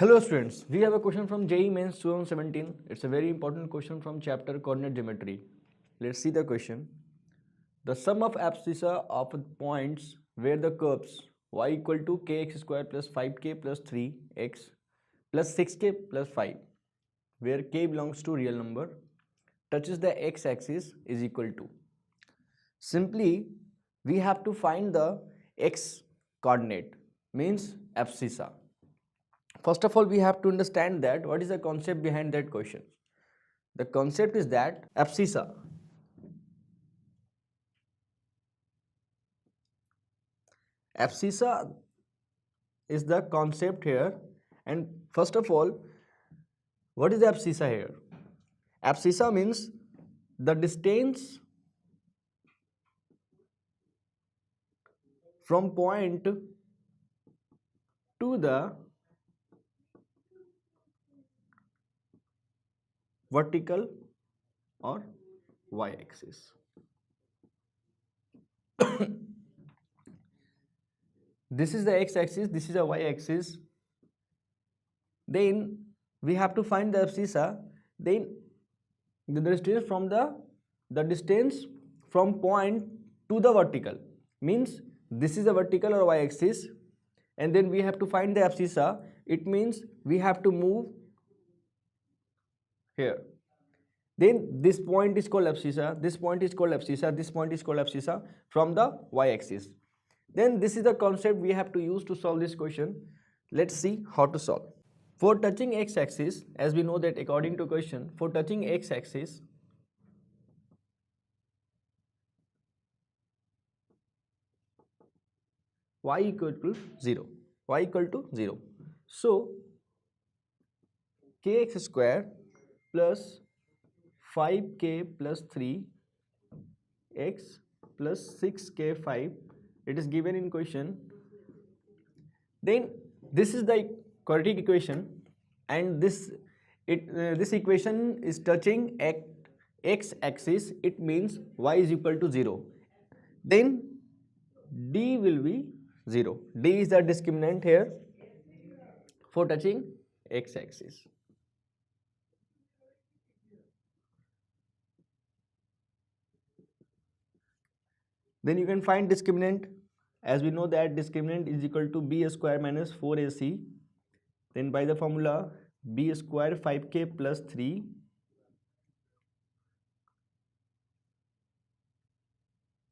Hello students, we have a question from JEE Mains 2017. It's a very important question from chapter coordinate geometry. Let's see the question. The sum of abscissa of points where the curves y equal to kx square plus 5k plus 3x plus 6k plus 5, where k belongs to real number, touches the x-axis is equal to. Simply, we have to find the x coordinate, means abscissa. First of all, we have to understand that what is the concept behind that question. The concept is that abscissa is the concept here. And first of all, what is the abscissa here? Abscissa means the distance from point to the vertical or y-axis. This is the x-axis, this is the y-axis. Then we have to find the abscissa. Then the distance from the distance from point to the vertical means this is the vertical or y-axis, and then we have to find the abscissa. It means we have to move here. Then this point is called abscissa, this point is called abscissa, this point is called abscissa from the y-axis. Then this is the concept we have to use to solve this question. Let's see how to solve. For touching x-axis, as we know that according to question, for touching x-axis, y equal to 0, y equal to 0. So kx square plus 5k plus 3x plus 6k 5, it is given in question. Then this is the quadratic equation, and this equation is touching x-axis. It means y is equal to 0. Then d will be 0. D is the discriminant here for touching x-axis. Then you can find discriminant. As we know that discriminant is equal to b square minus 4ac. Then by the formula b square 5k plus 3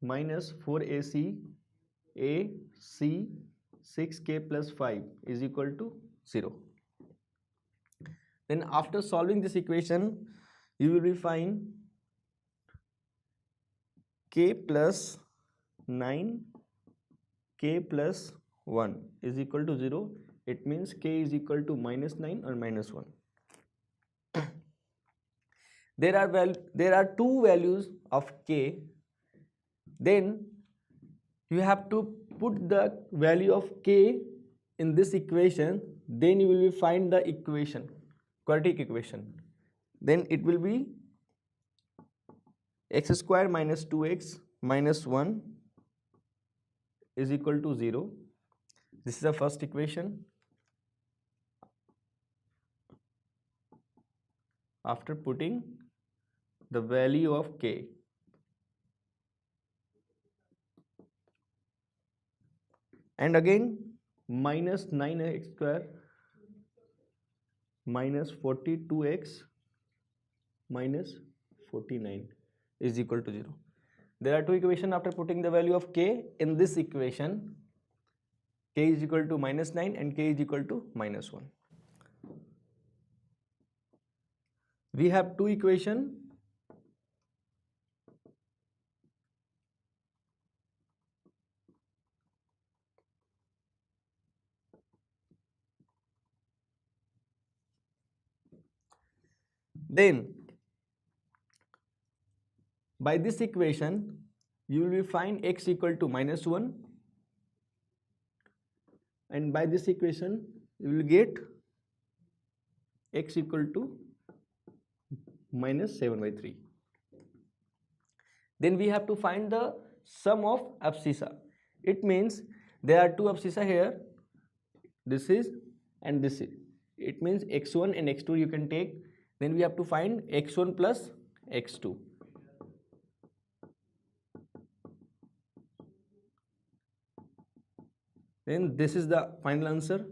minus 4ac a c 6k plus 5 is equal to 0. Then after solving this equation, you will find k plus 9 k plus 1 is equal to 0. It means k is equal to minus 9 or minus 1. There are two values of k. Then you have to put the value of k in this equation. Then you will find the equation, quadratic equation. Then it will be x square minus 2x minus 1 is equal to 0. This is the first equation. After putting the value of k, and again minus 9x square minus 42x minus 49 is equal to 0. There are two equations. After putting the value of k in this equation, k is equal to minus 9 and k is equal to minus 1. We have two equations. Then by this equation you will find x equal to minus 1, and by this equation you will get x equal to minus 7 by 3. Then we have to find the sum of abscissa. It means there are two abscissa here, this is and this is. it means x1 and x2 you can take. Then we have to find x1 plus x2. Then this is the final answer.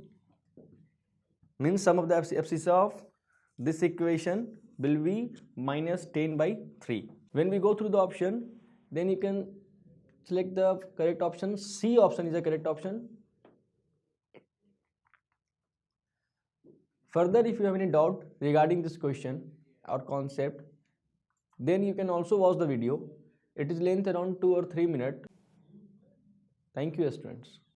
Means sum of the abscissa of this equation will be minus 10 by 3. When we go through the option, then you can select the correct option. C option is the correct option. Further, if you have any doubt regarding this question or concept, then you can also watch the video. It is length around 2 or 3 minutes. Thank you, students.